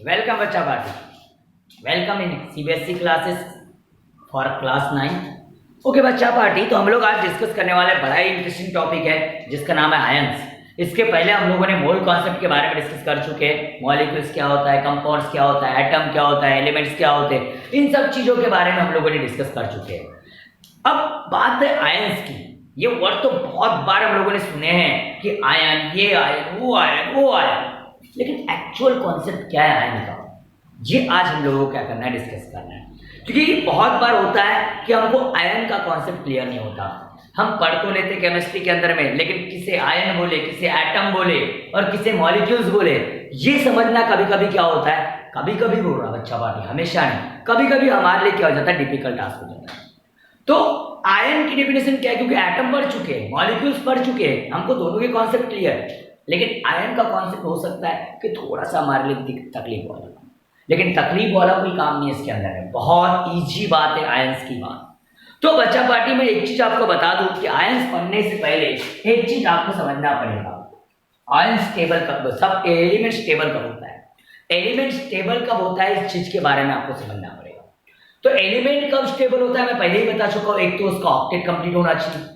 Welcome बच्चा party, welcome in CBSE classes for class 9। Okay बच्चा party, तो हम लोग आज डिस्कस करने वाले बड़ा ही इंटरेस्टिंग टॉपिक है जिसका नाम है आयंस। इसके पहले हम लोगों ने मोल कॉन्सेप्ट के बारे में डिस्कस कर चुके हैं। मॉलिक्यूल्स क्या होता है, कंपाउंड्स क्या होता है, एटम क्या होता है, एलिमेंट्स क्या होते हैं, इन सब चीजों के बारे में हम लोगों ने डिस्कस कर चुके हैं। अब बात है आयंस की। ये वर्ड तो बहुत बार हम लोगों ने सुने हैं कि आयन, ये आयन, वो आयन, वो आयन, लेकिन एक्चुअल कॉन्सेप्ट क्या है आयन का, ये आज हम लोगों को क्या करना है, डिस्कस करना है। क्योंकि बहुत बार होता है कि हमको आयन का कॉन्सेप्ट क्लियर नहीं होता। हम पढ़ तो लेते केमिस्ट्री के अंदर में, लेकिन किसे आयन बोले, किसे एटम बोले और किसे मॉलिक्यूल्स बोले, ये समझना कभी कभी क्या होता है, कभी कभी बोल रहा बच्चा पार्टी, हमेशा नहीं, कभी कभी हमारे लिए क्या हो जाता है, डिफिकल्ट टास्क हो जाता है। तो आयन की डेफिनेशन क्या है, क्योंकि एटम पढ़ चुके हैं, मॉलिक्यूल्स पढ़ चुके हैं, हमको दोनों के कॉन्सेप्ट क्लियर है। लेकिन आयन का कॉन्सेप्ट हो सकता है कि थोड़ा सा हमारे लिए तकलीफ वाला, लेकिन तकलीफ वाला कोई काम नहीं है इसके अंदर है, बहुत इजी बात है आयंस की बात। तो बच्चा पार्टी में एक चीज आपको बता दूं कि आयंस पढ़ने से पहले एक चीज आपको समझना पड़ेगा, आयन स्टेबल कब, सब एलिमेंट स्टेबल कब होता है, एलिमेंट स्टेबल कब होता है, इस चीज के बारे में आपको समझना पड़ेगा। तो एलिमेंट कब स्टेबल होता है मैं पहले ही बता चुका हूं, एक तो उसका ऑक्टेट कंप्लीट होना चाहिए,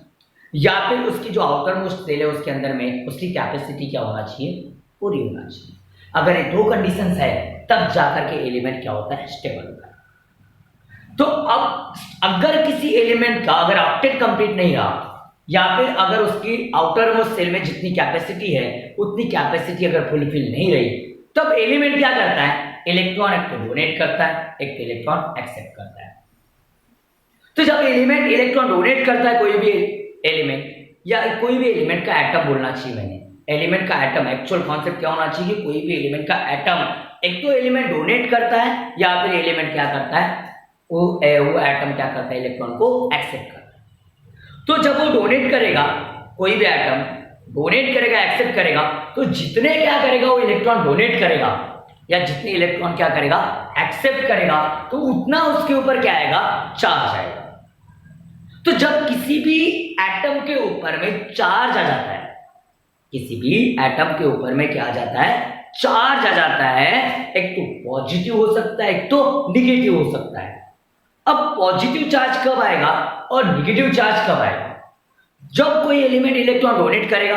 या फिर उसकी जो आउटर मोस्ट सेल है उसके अंदर में उसकी कैपेसिटी क्या होना चाहिए, पूरी होना चाहिए। अगर ये दो कंडीशंस है तब जाकर के एलिमेंट क्या होता है, स्टेबल होता है। तो अब अगर किसी एलिमेंट का अगर ऑक्टेट कंप्लीट नहीं रहा, या फिर अगर उसकी आउटर मोस्ट सेल में जितनी कैपेसिटी है उतनी कैपेसिटी अगर फुलफिल नहीं रही, तब एलिमेंट क्या करता है, इलेक्ट्रॉन एक तो डोनेट करता है, एक तो इलेक्ट्रॉन एक्सेप्ट करता है। तो जब एलिमेंट इलेक्ट्रॉन डोनेट करता है, कोई भी एलिमेंट या कोई भी एलिमेंट का एटम बोलना चाहिए मैंने, एलिमेंट का एटम, एक्चुअल कॉन्सेप्ट क्या होना चाहिए, कोई भी एलिमेंट का एटम एक तो एलिमेंट डोनेट करता है या फिर एलिमेंट क्या करता है, वो एटम क्या करता है, इलेक्ट्रॉन को एक्सेप्ट करता है। तो जब वो डोनेट करेगा, कोई भी एटम डोनेट करेगा, एक्सेप्ट करेगा, तो जितने क्या करेगा, वो इलेक्ट्रॉन डोनेट करेगा या जितने इलेक्ट्रॉन क्या करेगा, एक्सेप्ट करेगा, तो उतना उसके ऊपर क्या आएगा, चार्ज आएगा। तो जब किसी भी एटम के ऊपर में चार्ज आ जाता है, किसी भी एटम के ऊपर में क्या आ जाता है, चार्ज आ जाता है, एक तो पॉजिटिव हो सकता है, एक तो निगेटिव हो सकता है। अब पॉजिटिव चार्ज कब आएगा और निगेटिव चार्ज कब आएगा, जब कोई एलिमेंट इलेक्ट्रॉन डोनेट करेगा।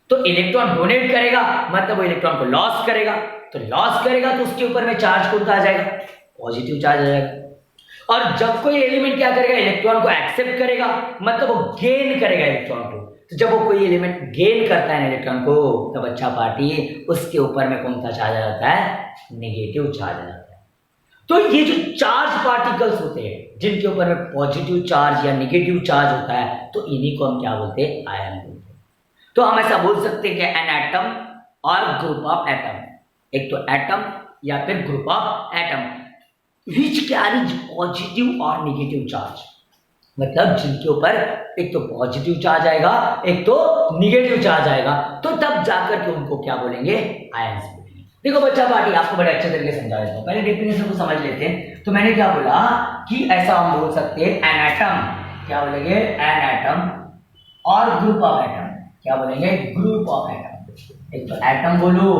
तो इलेक्ट्रॉन डोनेट करेगा मतलब वो इलेक्ट्रॉन को लॉस करेगा, तो लॉस करेगा तो उसके ऊपर में चार्ज कौन सा आ जाएगा, पॉजिटिव चार्ज आ जाएगा। और जब कोई एलिमेंट क्या करेगा, इलेक्ट्रॉन को एक्सेप्ट करेगा, मतलब वो गेन करेगा इलेक्ट्रॉन को। तो जब वो कोई एलिमेंट गेन करता है इलेक्ट्रॉन को, तब अच्छा पार्टी उसके ऊपर में कौन सा चार्ज आ जाता है, नेगेटिव चार्ज आ जाता है। तो ये जो चार्ज पार्टिकल्स होते हैं जिनके ऊपर में पॉजिटिव चार्ज या नेगेटिव चार्ज होता है, तो इन्हीं को हम क्या बोलते हैं, आयन बोलते हैं। तो हम ऐसा बोल सकते हैं कि एन एटम और ग्रुप ऑफ एटम, एक तो एटम या फिर group of atom which carries positive और नेगेटिव चार्ज, मतलब जिनके ऊपर एक तो पॉजिटिव चार्ज आएगा, एक तो नेगेटिव चार्ज आएगा, तो तब जाकर के उनको क्या बोलेंगे, आयंस बोलेंगे। देखो बच्चा पार्टी, आपको बड़े अच्छे तरीके से समझा देता हूं, पहले डेफिनेशन को समझ लेते हैं। तो मैंने क्या बोला कि ऐसा हम बोल सकते हैं, एन एटम, क्या बोलेंगे, एन एटम और ग्रुप ऑफ एटम, क्या बोलेंगे, ग्रुप ऑफ एटम। एक तो एटम बोलो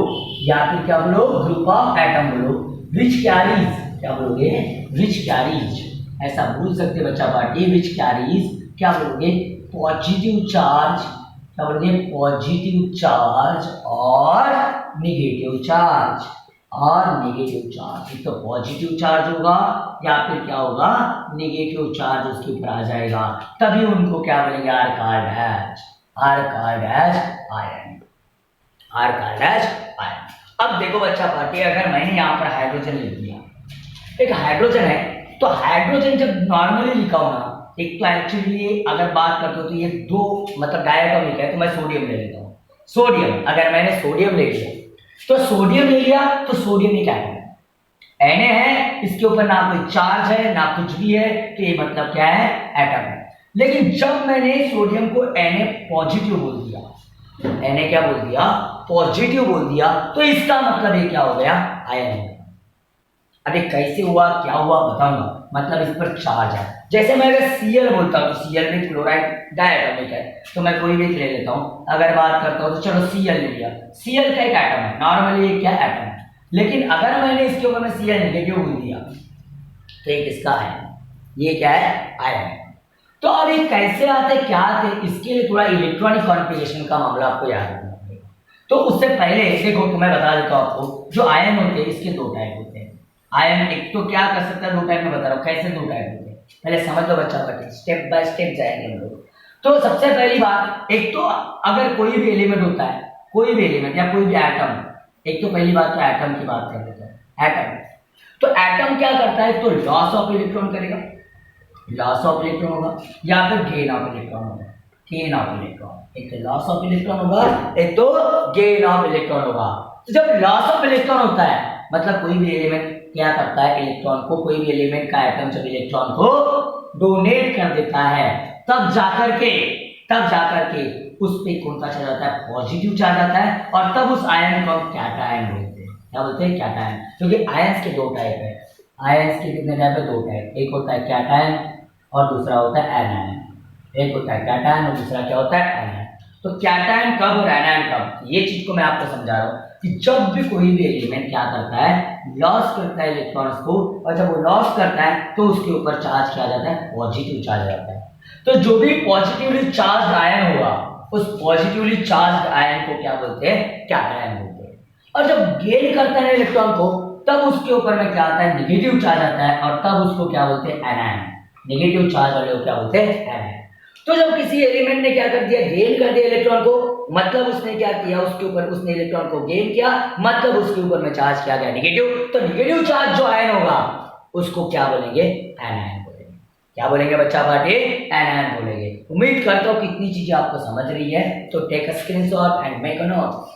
या फिर क्या बोलो, ग्रुप ऑफ एटम बोलो, विच कैरीज, क्या बोलोगे, विच कैरीज, ऐसा बोल सकते बच्चा पार्टी, विच कैरीज क्या बोलोगे, पॉजिटिव चार्ज, क्या बोलोगे, पॉजिटिव चार्ज और नेगेटिव चार्ज, और नेगेटिव चार्ज, एक तो पॉजिटिव चार्ज होगा या फिर क्या होगा, नेगेटिव चार्ज उसके ऊपर आ जाएगा, तभी उनको क्या बोलेंगे, R card dash, R card dash ion, R card dash ion. अब देखो बच्चा पार्टी, अगर मैंने यहाँ पर हाइड्रोजन लिख दिया, एक हाइड्रोजन है, तो हाइड्रोजन जब नॉर्मली लिखा हो ना, एक तो एक्चुअली अगर बात करते हो तो ये दो मतलब डायटोमिक है, तो मैं सोडियम ले लेता हूँ। सोडियम, अगर मैंने सोडियम ले लिया, तो सोडियम ले लिया, तो सोडियम एक एटम है, Na है, इसके ऊपर ना कोई चार्ज है ना कुछ भी है, तो ये मतलब क्या है, एटम है। लेकिन जब मैंने सोडियम को Na पॉजिटिव बोल दिया, Na क्या बोल दिया, पॉजिटिव बोल दिया, तो इसका मतलब ये क्या हो गया, आयन हो गया। अभी कैसे हुआ, क्या हुआ बताऊंगा, मतलब इस पर चार्ज है। जैसे मैं अगर Cl बोलता हूँ, तो Cl में क्लोराइड डायटोमिक है, तो मैं कोई भी ले लेता हूँ। अगर बात करता हूँ तो चलो Cl ले लिया, Cl का एक एटम है, नॉर्मली क्या एटम है, लेकिन अगर मैंने इसके ऊपर में Cl नेगेटिव बोल दिया तो ये किसका आयन, ये क्या है, आयन है। तो अब ये कैसे आते क्या आते, इसके लिए थोड़ा इलेक्ट्रॉनिक कॉन्फ़िगरेशन का मामला आपको याद रखना पड़ेगा। तो उससे पहले देखो तो मैं बता देता हूँ आपको, जो आयन होते हैं इसके दो टाइप होते हैं। आयन एक तो क्या कर सकता है, दो टाइप में बता रहा हूँ कैसे दो टाइप होते हैं, पहले समझ लो बच्चा, बच्चे स्टेप बाय स्टेप जाएंगे हम लोग। तो सबसे पहली बात, एक तो अगर कोई भी एलिमेंट होता है, कोई भी एलिमेंट या कोई भी एटम, एक तो पहली बात तो एटम की बात कर लेते हैं। एटम, तो एटम क्या करता है, तो लॉस ऑफ इलेक्ट्रॉन करेगा, लॉस ऑफ इलेक्ट्रॉन होगा, या फिर गेन ऑफ इलेक्ट्रॉन होगा, गेन ऑफ इलेक्ट्रॉन। एक तो लॉस ऑफ इलेक्ट्रॉन होगा, एक तो गेन ऑफ इलेक्ट्रॉन होगा। तो जब लॉस ऑफ इलेक्ट्रॉन होता है मतलब कोई भी एलिमेंट क्या करता है, इलेक्ट्रॉन को, कोई भी एलिमेंट का एटम जब इलेक्ट्रॉन को डोनेट कर देता है तब जाकर के उस पे कौन सा चार्ज आता है, पॉजिटिव चार्ज आता है, और तब उस आयन को हम कैटायन बोलते हैं। क्या बोलते हैं, कैटायन। क्योंकि आयंस के दो टाइप है, आयंस के कितने टाइप है, दो टाइप, एक होता है कैटायन और दूसरा होता है एनायन। एक होता है कैटायन और दूसरा क्या होता है, एनायन। तो कैटायन कब और एनायन कब, ये चीज को मैं आपको समझा रहा हूँ कि जब भी कोई भी एलिमेंट क्या करता है, लॉस करता है इलेक्ट्रॉन्स को, और जब वो लॉस करता है तो उसके ऊपर चार्ज किया जाता है, पॉजिटिव चार्ज आ जाता है। तो जो भी पॉजिटिवली चार्ज आयन होगा उस पॉजिटिवली चार्ज आयन को क्या बोलते हैं, कैटायन बोलते हैं। और जब गेन करता है इलेक्ट्रॉन को तब उसके ऊपर में क्या आता है, नेगेटिव चार्ज आता है, और तब उसको क्या बोलते हैं, एनायन। नेगेटिव चार्ज वाले को क्या बोलते हैं, एनायन। तो जब किसी एलिमेंट ने क्या कर दिया, गेन कर दिया इलेक्ट्रॉन को, मतलब उसने क्या किया, उसके ऊपर उसने इलेक्ट्रॉन को गेन किया, मतलब उसके ऊपर में चार्ज किया गया नेगेटिव। तो नेगेटिव चार्ज जो आयन होगा उसको क्या बोलेंगे, एनायन बोलेंगे। क्या बोलेंगे बच्चा पार्टी, एनायन बोलेंगे। उम्मीद करता हूं कि इतनी चीजें आपको समझ रही है। तो take a screenshot and make a note.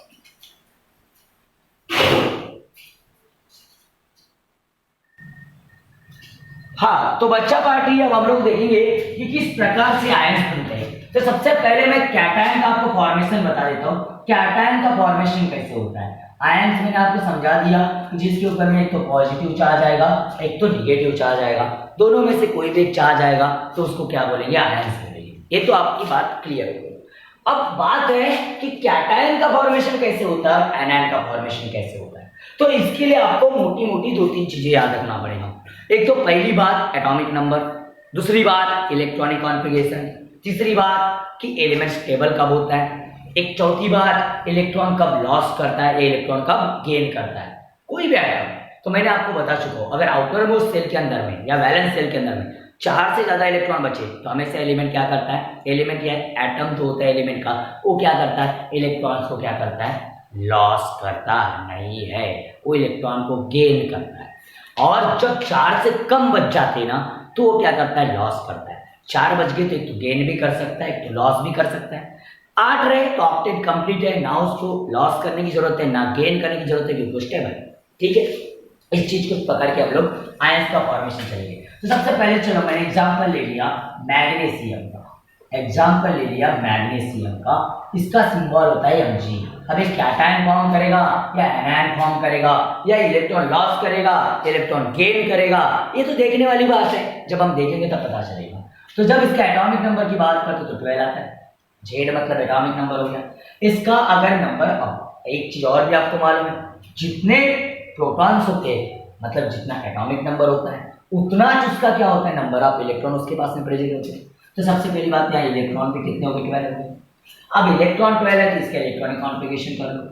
हाँ, तो बच्चा पार्टी अब हम लोग देखेंगे कि किस प्रकार से आयंस बनते हैं। तो सबसे पहले मैं कैटायन का आपको फॉर्मेशन बता देता हूँ, कैटायन का फॉर्मेशन कैसे होता है। आयंस मैंने आपको समझा दिया कि जिसके ऊपर में एक तो पॉजिटिव चार्ज आएगा, एक तो निगेटिव चार्ज आएगा, दोनों में से कोई भी एक चार्ज आएगा तो उसको क्या बोलेंगे, आयंस बोलेंगे। ये तो आपकी बात क्लियर हो गई। अब बात है कि कैटायन का फॉर्मेशन कैसे होता है, एनायन का फॉर्मेशन कैसे होता है। तो इसके लिए आपको मोटी मोटी दो तीन चीजें याद रखना पड़ेगा। एक तो पहली बात एटॉमिक नंबर, दूसरी बात इलेक्ट्रॉनिक कॉन्फ़िगरेशन, तीसरी बात कि एलिमेंट स्टेबल कब होता है, एक चौथी बात इलेक्ट्रॉन कब लॉस करता है, इलेक्ट्रॉन कब गेन करता है, कोई भी एटम। तो मैंने आपको बता चुका हूं, अगर आउटर मोस्ट सेल के अंदर में या वैलेंस सेल के अंदर में 4 से ज्यादा इलेक्ट्रॉन बचे तो हमेशा एलिमेंट क्या करता है, एलिमेंट या एटम जो होता है एलिमेंट का, वो क्या करता है, इलेक्ट्रॉन्स को क्या करता है, लॉस करता नहीं है, वो इलेक्ट्रॉन को गेन करता है। और जब 4 से कम बच जाते ना तो वो क्या करता है, लॉस करता है। 4 बच गए तो एक तो गेन भी कर सकता है, एक तो लॉस भी कर सकता है। 8 रहे तो ऑक्टेट कंप्लीट है, ना उसको लॉस करने की जरूरत है ना गेन करने की जरूरत है, क्योंकि स्टेबल है। ठीक है, इस चीज को पकड़ के हम लोग आयंस का फॉर्मेशन चलेंगे। तो सबसे पहले चलो मैंने एग्जांपल ले लिया मैग्नीशियम का, एग्जांपल ले लिया मैग्नीशियम का, इसका सिंबल होता है Mg। अब ये कैटायन फॉर्म करेगा या एनायन फॉर्म करेगा या इलेक्ट्रॉन लॉस करेगा, इलेक्ट्रॉन गेन करेगा, ये तो देखने वाली बात है, जब हम देखेंगे तब पता चलेगा। तो जब इसका एटॉमिक नंबर की बात करते तो 12 आता है, जेड मतलब एटॉमिक नंबर हो गया इसका। अगर नंबर, अब एक चीज और भी आपको मालूम है, जितने प्रोटॉन्स होते हैं मतलब जितना एटॉमिक नंबर होता है उतना उसका क्या होता है, नंबर ऑफ इलेक्ट्रॉन उसके पास में प्रेजेंट होते हैं। तो सबसे पहली बात यहाँ इलेक्ट्रॉन भी कितने हो गए, 12 हो गए। अब इलेक्ट्रॉन 12 है तो इसका इलेक्ट्रॉनिक कॉन्फ़िगरेशन कर लो,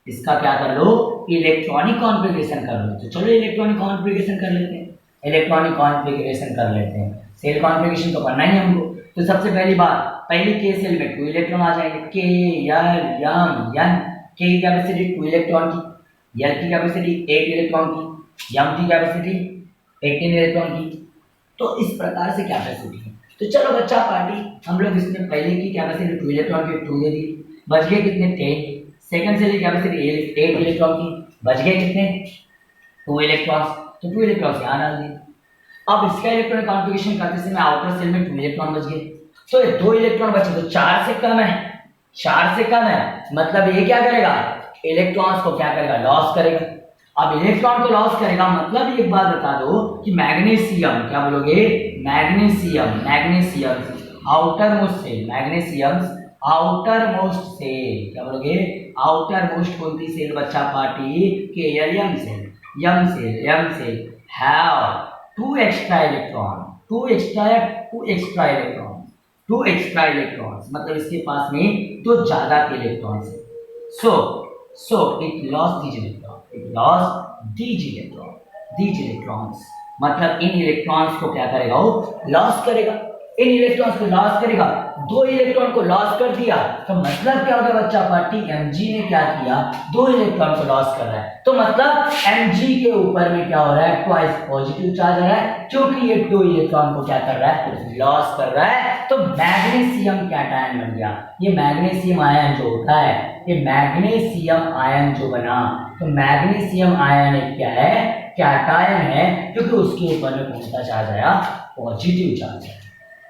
इसका क्या कर लो, इलेक्ट्रॉनिक कॉन्फ़िगरेशन कर लो। तो चलो इलेक्ट्रॉनिक कॉन्फ़िगरेशन कर लेते हैं, इलेक्ट्रॉनिक कॉन्फ़िगरेशन कर लेते हैं। सेल कॉन्फ़िगरेशन तो करना ही है हमको। तो सबसे पहली बात, पहली के सेल में 2 इलेक्ट्रॉन आ जाएंगे, के एल एम एन। के की कैपेसिटी 2 इलेक्ट्रॉन की, एल की कैपेसिटी 8 इलेक्ट्रॉन की, एम की कैपेसिटी 18 इलेक्ट्रॉन की। तो इस प्रकार से कैपेसिटी है। तो चलो बच्चा पार्टी, हम लोग इसमें पहले की कैपेसिटी 2 इलेक्ट्रॉन की 2 दे दी, बच गए कितने 10। सेकंड सेल की कैपेसिटी 8 इलेक्ट्रॉन की, बच गए कितने 2 इलेक्ट्रॉन। तो 2 इलेक्ट्रॉन यहाँ डाल दिए। अब इसका इलेक्ट्रॉनिक कॉन्फ़िगरेशन करते समय आउटर सेल में 2 इलेक्ट्रॉन बच गए, तो ये 2 इलेक्ट्रॉन बचे तो 4 से कम है, 4 से कम है मतलब ये क्या करेगा, इलेक्ट्रॉन्स को क्या करेगा, लॉस करेगा। अब इलेक्ट्रॉन को लॉस करेगा मतलब एक बात बता दो कि मैग्नीशियम, क्या बोलोगे, magnesium, magnesium outer most shell, magnesium outer most shell, क्या बोलोगे, आउटर मोस्ट कौन सी सेल बच्चा पार्टी के M shell have two extra electrons मतलब इसके पास में दो ज्यादा के इलेक्ट्रॉन्स है। So it loses these electrons मतलब इन इलेक्ट्रॉन्स को क्या करेगा, वो लॉस करेगा। इन इलेक्ट्रॉन्स को लॉस करेगा, दो इलेक्ट्रॉन को लॉस कर दिया तो मतलब क्या हो गया बच्चा पार्टी, Mg ने क्या किया, दो इलेक्ट्रॉन को लॉस कर रहा है तो मतलब Mg के ऊपर में क्या हो रहा है, ट्वाइस पॉजिटिव चार्ज आ रहा है क्योंकि ये दो इलेक्ट्रॉन को क्या कर रहा है, लॉस कर रहा है। तो मैग्नीशियम कैटायन बन गया। ये मैग्नीशियम आयन जो होता है, ये मैग्नीशियम आयन जो बना, तो मैग्नीशियम आयन एक क्या है, कैटायन है क्योंकि उसके ऊपर में कौन सा चार्ज आया, पॉजिटिव चार्ज है।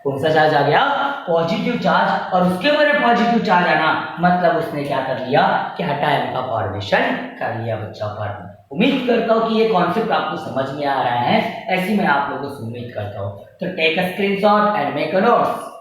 कौन सा चार्ज आ गया, पॉजिटिव चार्ज। और उसके ऊपर पॉजिटिव चार्ज आना मतलब उसने क्या कर लिया, कैटायन का फॉर्मेशन कर लिया बच्चा पर। उम्मीद करता हूँ कि ये कॉन्सेप्ट आपको समझ में आ रहा है, ऐसी मैं आप लोगों से उम्मीद करता हूँ। तो take a screenshot and make a notes.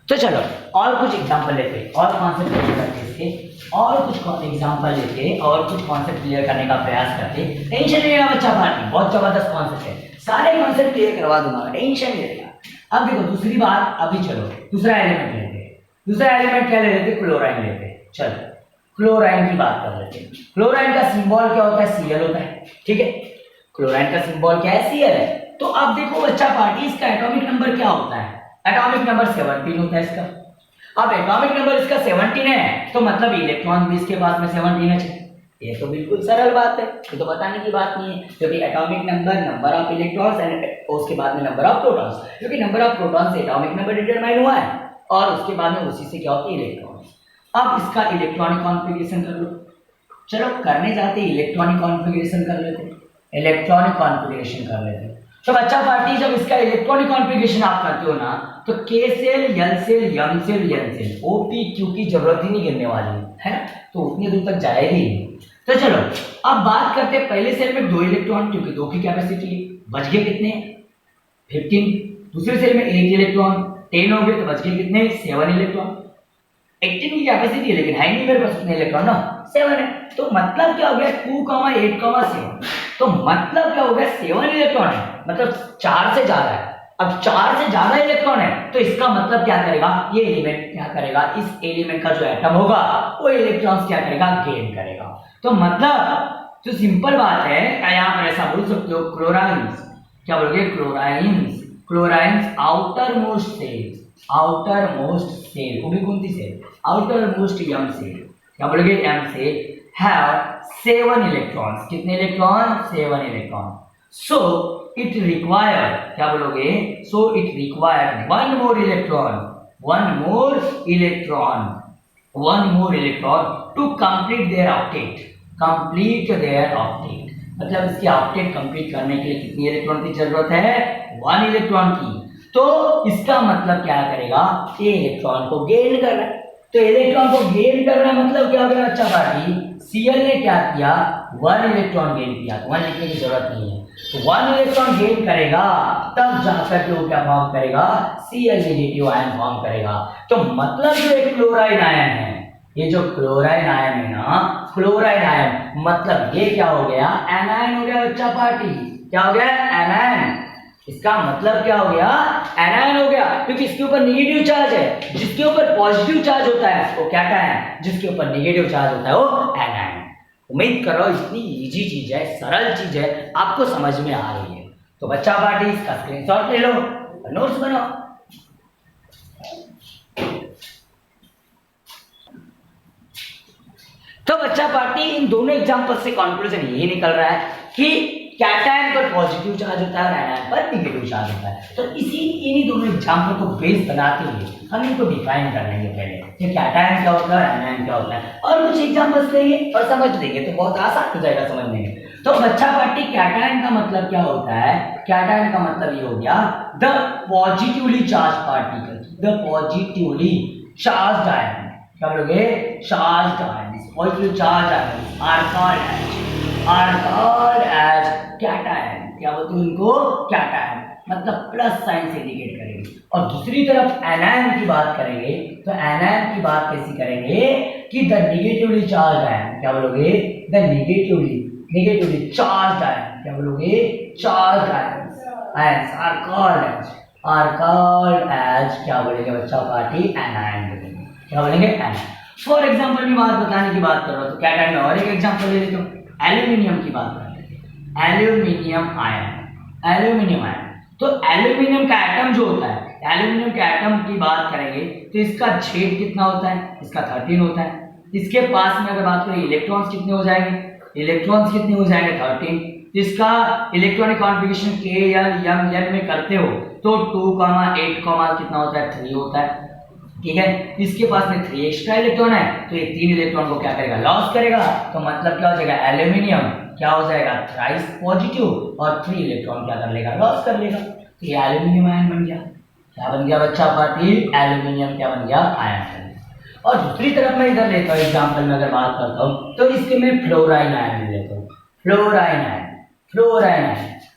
तो चलो और कुछ एग्जांपल लेते, और कॉन्सेप्ट क्लियर करते इसके, और कुछ एग्जांपल लेते और कुछ कॉन्सेप्ट क्लियर करने का प्रयास करते। टेंशन नहीं लेना बच्चा पार्टी, बहुत जबरदस्त कॉन्सेप्ट है, सारे कॉन्सेप्ट क्लियर करवा दूंगा, टेंशन नहीं लेना। अब देखो दूसरी बात, अभी चलो दूसरा एलिमेंट लेते हैं। दूसरा एलिमेंट क्या ले लेते, क्लोराइन लेते हैं। चलो क्लोराइन की बात कर लेते हैं। क्लोराइन का सिंबल क्या होता है, Cl होता है, ठीक है। क्लोराइन का सिंबल क्या है, Cl है। तो अब देखो बच्चा पार्टी, इसका एटॉमिक नंबर क्या होता है, एटॉमिक नंबर 17 होता है इसका। अब एटॉमिक नंबर इसका 17 है तो मतलब इलेक्ट्रॉन भी इसके पास में 17 है। ये तो बिल्कुल सरल बात है, ये तो बताने की बात नहीं है, क्योंकि atomic number of electrons and उसके बाद में नंबर ऑफ प्रोटॉन्स, क्योंकि नंबर ऑफ प्रोटॉन से एटॉमिक नंबर डिटरमाइन हुआ है और उसके बाद में उसी से क्या होती है, इलेक्ट्रॉन्स। अब इसका इलेक्ट्रॉनिक कॉन्फ़िगरेशन कर लो। चलो करने जाते इलेक्ट्रॉनिक कॉन्फ़िगरेशन कर लेते, इलेक्ट्रॉनिक कॉन्फ़िगरेशन कर लेते। तो बच्चा पार्टी जब इसका इलेक्ट्रॉनिक कॉन्फ़िगरेशन आप करते हो ना, तो K shell, L shell, M shell, N shell, O P Q की जरूरत ही नहीं गिनने वाली है ना, तो उतनी दूर तक जाएगी ही। तो चलो अब बात करते हैं पहले सेल में 2 इलेक्ट्रॉन, क्योंकि 2 की कैपेसिटी है, बच गए कितने, 15। दूसरे सेल में 1 इलेक्ट्रॉन, 10 हो गए, तो बच गए कितने, 7 इलेक्ट्रॉन। 18 की कैपेसिटी है लेकिन है नहीं मेरे पास कितने इलेक्ट्रॉन ना, 7 है। तो मतलब क्या हो गया, 2, 8, 7, तो मतलब क्या हो गया, 7 इलेक्ट्रॉन है, मतलब 4 से ज्यादा है। अब 4 से ज्यादा इलेक्ट्रॉन है तो इसका मतलब क्या करेगा, ये एलिमेंट क्या करेगा, इस एलिमेंट का जो एटम होगा वो इलेक्ट्रॉन्स क्या करेगा, गेन करेगा। तो मतलब जो सिंपल बात है, यहाँ पर ऐसा बोल सकते हो, क्लोराइंस, क्या बोलोगे, क्लोराइंस आउटर मोस्ट सेल, वो भी कौन सी shell, outer most M shell, क्या बोलोगे, M सेल हैव 7 इलेक्ट्रॉन्स, कितने electron, 7 electron. So it require, क्या बोलोगे, so it require one more electron to complete their octet, मतलब इसकी ऑक्टेट कंप्लीट करने के लिए कितनी इलेक्ट्रॉन की जरूरत है, 1 इलेक्ट्रॉन की। तो इसका मतलब क्या करेगा, ये इलेक्ट्रॉन को गेन कर रहा है। तो इलेक्ट्रॉन को गेन कर रहा है मतलब क्या हो गया बच्चा पार्टी, Cl ने क्या किया, 1 इलेक्ट्रॉन गेन किया, 1 लिखने की जरूरत नहीं है। तो 1 इलेक्ट्रॉन गेन करेगा तब जाकर के वो क्या फॉर्म करेगा, Cl नेगेटिव आयन फॉर्म करेगा। तो मतलब जो एक क्लोराइड आयन है, ये जो क्लोराइड आयन है ना, क्लोराइड आयन मतलब ये क्या हो गया, एनायन हो गया बच्चा पार्टी, क्या हो गया, एनायन। इसका मतलब क्या हो गया, एनायन हो गया, क्योंकि इसके ऊपर नेगेटिव चार्ज है, जिसके ऊपर पॉजिटिव चार्ज होता है वो कैटायन, जिसके ऊपर नेगेटिव चार्ज होता है वो एनायन। उम्मीद कर रहा हूं इतनी इजी चीज है, सरल चीज है, आपको समझ में आ रही है। तो बच्चा पार्टी इसका स्क्रीनशॉट ले लो, नोट्स बनाओ। तो बच्चा पार्टी इन दोनों एग्जांपल से कंक्लूजन ये निकल रहा है कि कैटायन पर पॉजिटिव चार्ज होता है और एनायन पर नेगेटिव चार्ज होता है। तो इन्हीं दोनों एग्जांपल को बेस बनाते हुए हम इनको डिफाइन कर लेंगे पहले कि कैटायन क्या होता है और एनायन क्या होता है, और कुछ एग्जांपल्स लेंगे और समझ लेंगे तो बहुत आसान हो जाएगा समझने में। तो बच्चा पार्टी कैटायन का मतलब क्या होता है, कैटायन का मतलब ये हो गया the positively charge particle, the positively charge ion, क्या बोलोगे, charge ion, positive charge ion are called as cation, क्या बोलते हैं उनको, कैटायन। मतलब प्लस साइन से इंडिकेट करेंगे। और दूसरी तरफ एनायन की बात करेंगे तो एनायन की बात कैसी करेंगे कि द नेगेटिवली चार्ज आयन, क्या बोलोगे, द नेगेटिवली चार्ज आयन, क्या बोलोगे, charge ions are called as क्या बोलेंगे बच्चा पार्टी, एनायन बोलेंगे, क्या बोलेंगे, एनायन। फॉर एग्जांपल की बात बताने की बात कर रहा हूं तो क्या टाइम में और एक एग्जांपल ले लेते हो, एल्यूमिनियम की बात करते हैं, एल्यूमिनियम आयन। तो एल्यूमिनियम का एटम जो होता है, एल्यूमिनियम के एटम की बात करेंगे तो इसका छेद कितना होता है, इसका 13 होता है। इसके पास में अगर बात करें इलेक्ट्रॉन्स कितने हो जाएंगे, इलेक्ट्रॉन्स कितने हो जाएंगे, 13। इसका इलेक्ट्रॉनिक कॉन्फ़िगरेशन k या m में करते हो तो 2, 8, कितना होता है, 3 होता है, ठीक है। इसके पास में 3 एक्स्ट्रा इलेक्ट्रॉन है तो ये 3 इलेक्ट्रॉन को क्या करेगा, लॉस करेगा। तो मतलब क्या हो जाएगा, एल्यूमिनियम क्या हो जाएगा, थ्राइस पॉजिटिव, और 3 इलेक्ट्रॉन क्या कर लेगा, लॉस कर लेगा। तो ये एल्यूमिनियम आयन बन गया, क्या बन गया बच्चा पार्टी, एल्यूमिनियम क्या बन गया, आयन। और दूसरी तरफ मैं इधर लेता हूँ एग्जाम्पल में अगर बात करता हूँ तो इसके मैं फ्लोराइन आयन लेता हूँ, फ्लोराइन आयन।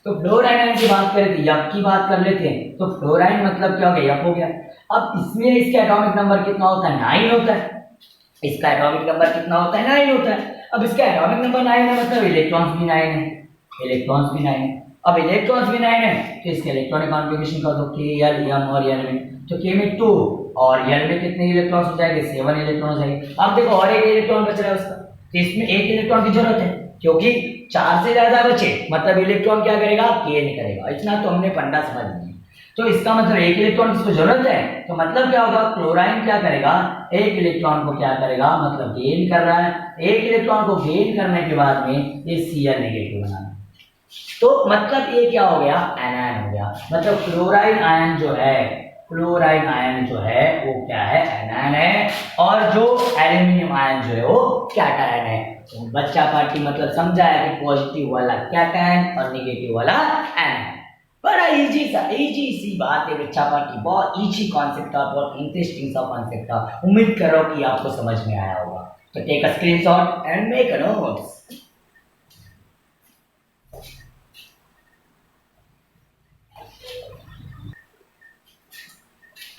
तो फ्लोराइन आयन की बात करें तो यफ की बात कर लेते हैं। तो फ्लोराइन मतलब क्या हो गया, यफ हो गया। अब इसमें इसका एटॉमिक नंबर कितना होता है, 9 होता है। इसका एटॉमिक नंबर कितना होता है, 9 होता है। अब इसका एटॉमिक नंबर 9 है मतलब इलेक्ट्रॉन्स भी 9 है, अब इलेक्ट्रॉन्स भी 9 है तो इसके इलेक्ट्रॉनिक कॉन्फ़िगरेशन कर दो, के एल एम और एल में। तो के में 2 और एल में कितने इलेक्ट्रॉन्स हो जाएंगे, 7 इलेक्ट्रॉन हो जाएंगे। अब देखो और एक इलेक्ट्रॉन बच रहा है उसका, तो इसमें एक इलेक्ट्रॉन की जरूरत है क्योंकि 4 से ज्यादा बचे मतलब इलेक्ट्रॉन क्या करेगा, गेन करेगा। इतना तो हमने फंडा समझ लिया। तो इसका मतलब एक इलेक्ट्रॉन किसको जरूरत है, तो मतलब क्या होगा, क्लोराइन क्या करेगा, एक इलेक्ट्रॉन को क्या करेगा, मतलब गेन कर रहा है। एक इलेक्ट्रॉन को गेन करने के बाद में ये Cl नेगेटिव बनाना, तो मतलब ये क्या हो गया, एनायन हो गया। मतलब फ्लोराइन आयन जो है वो क्या है, एनायन है। और जो एल्यूमिनियम आयन जो है वो कैटायन है। तो बच्चा पार्टी मतलब समझा है कि पॉजिटिव वाला कैटायन और नेगेटिव वाला एनायन। बड़ा इजी सी बात है बच्चा पार्टी, बहुत इजी कॉन्सेप्ट था, बहुत इंटरेस्टिंग सा कॉन्सेप्ट था। उम्मीद करो कि आपको समझ में आया होगा। तो take a screenshot and make a notes.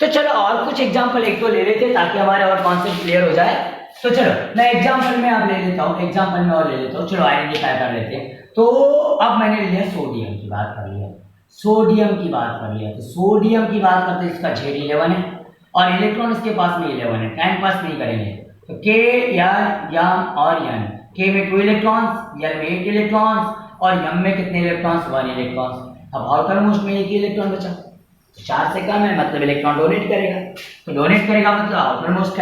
तो चलो और कुछ एग्जांपल एक तो ले लेते ताकि हमारे और कॉन्सेप्ट क्लियर हो जाए। तो चलो मैं एग्जांपल में अब ले लेता हूँ, एग्जांपल में और ले लेता हूँ। चलो आइडेंटिफाई कर लेते हैं। तो अब मैंने लिया सोडियम की बात कर लिया, तो सोडियम की बात करते हैं, इसका Z11 है और इलेक्ट्रॉन इसके पास में 11 है। टाइम पास नहीं करेंगे तो K M और N, K में 2 इलेक्ट्रॉन्स, N में 8 इलेक्ट्रॉन्स और M में कितने इलेक्ट्रॉन्स, 1 इलेक्ट्रॉन्स। अब आउटर मोस्ट में एक ही इलेक्ट्रॉन बचा, 4 से कम है मतलब इलेक्ट्रॉन डोनेट करेगा। तो डोनेट करेगा मतलब आउटर मोस्ट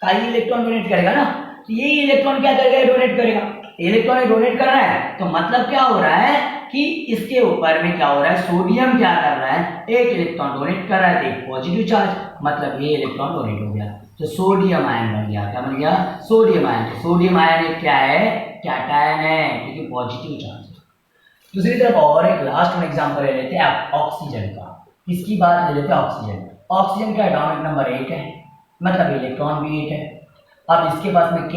का ही इलेक्ट्रॉन डोनेट करेगा ना। तो यही इलेक्ट्रॉन क्या करेगा, डोनेट करेगा। इलेक्ट्रॉन डोनेट कर रहा है तो मतलब क्या हो रहा है कि इसके ऊपर में क्या हो रहा है, सोडियम क्या कर रहा है, एक इलेक्ट्रॉन डोनेट कर रहा है, एक पॉजिटिव चार्ज, मतलब ये इलेक्ट्रॉन डोनेट हो गया। तो सोडियम आयन बन गया, क्या बन गया, सोडियम आयन। तो सोडियम आयन एक क्या है, कैटायन है क्योंकि पॉजिटिव चार्ज। दूसरी तरफ और एक लास्ट में एग्जांपल ले लेते हैं ऑक्सीजन का। इसकी बात ले लेते हैं ऑक्सीजन का एटॉमिक नंबर 8 है मतलब इलेक्ट्रॉन भी 8 है। अब इसके पास में K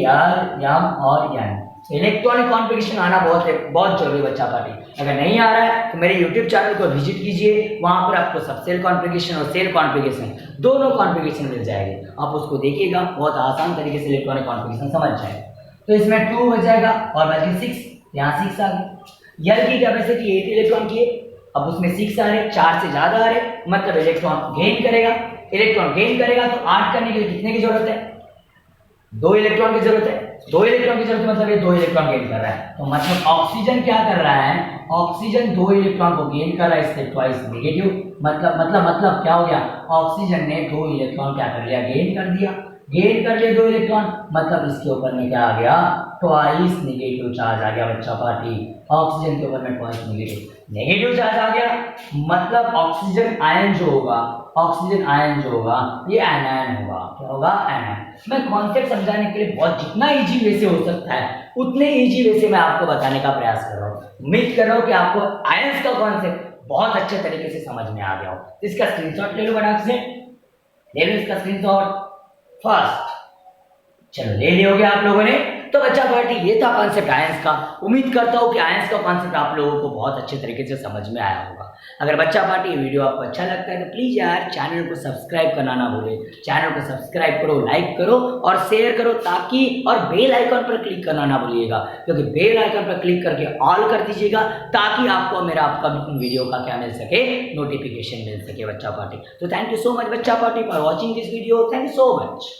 L M और N, इलेक्ट्रॉनिक कॉन्फ़िगरेशन आना बहुत जरूरी बच्चा पार्टी। अगर नहीं आ रहा है तो मेरे YouTube चैनल को विजिट कीजिए, वहां पर आपको सब सेल कॉन्फ़िगरेशन और सेल कॉन्फ़िगरेशन दोनों कॉन्फ़िगरेशन मिल जाएंगे। आप उसको देखिएगा, बहुत आसान तरीके से इलेक्ट्रॉनिक कॉन्फ़िगरेशन समझ जाएगा। तो इसमें 2 बच जाएगा और बल्कि 6, यहाँ 6 आ गए। L की कैपेसिटी 8 इलेक्ट्रॉन की है, अब उसमें 6 आ रहे, 4 से ज्यादा आ रहे मतलब इलेक्ट्रॉन गेन करेगा। तो 8 करने के लिए कितने की जरूरत है, 2 इलेक्ट्रॉन की जरूरत है। 2 इलेक्ट्रॉन की जरूरत मतलब ये 2 इलेक्ट्रॉन गेन कर रहा है। तो मतलब ऑक्सीजन क्या कर रहा है, ऑक्सीजन 2 इलेक्ट्रॉन को गेन कर रहा है, इससे ट्वाइस नेगेटिव। मतलब क्या हो गया, ऑक्सीजन ने 2 इलेक्ट्रॉन क्या कर लिया, गेन कर दिया 2 इलेक्ट्रॉन, मतलब इसके ऊपर में क्या आ गया, ट्वाइस नेगेटिव चार्ज आ गया बच्चा पार्टी। ऑक्सीजन के ऊपर में ट्वाइस नेगेटिव चार्ज आ गया, मतलब ऑक्सीजन आयन जो होगा ये एनायन होगा। क्या होगा, एनायन। मैं कॉन्सेप्ट समझाने के लिए बहुत जितना इजी वे से हो सकता है उतने इजी वे से मैं आपको बताने का प्रयास कर रहा हूँ। उम्मीद कर रहा हूँ कि आपको आयंस का कॉन्सेप्ट बहुत अच्छे तरीके से समझ में आ गया हो। इसका स्क्रीनशॉट ले लो बना से, ले लो इसका स्क्रीनशॉट फर्स्ट। चलो ले लियोगे आप लोगों ने। तो बच्चा पार्टी ये था कॉन्सेप्ट आयंस का। उम्मीद करता हूँ कि आयंस का कॉन्सेप्ट आप लोगों को बहुत अच्छे तरीके से समझ में आया होगा। अगर बच्चा पार्टी ये वीडियो आपको अच्छा लगता है तो प्लीज़ यार चैनल को सब्सक्राइब करना ना भूले। चैनल को सब्सक्राइब करो, लाइक करो और शेयर करो, ताकि और बेल आइकन पर क्लिक करना ना भूलिएगा, क्योंकि बेल आइकन पर क्लिक करके ऑल कर दीजिएगा ताकि आपको मेरा अपकमिंग वीडियो का क्या मिल सके, नोटिफिकेशन मिल सके बच्चा पार्टी। तो थैंक यू सो मच बच्चा party for watching this video. Thank you so much.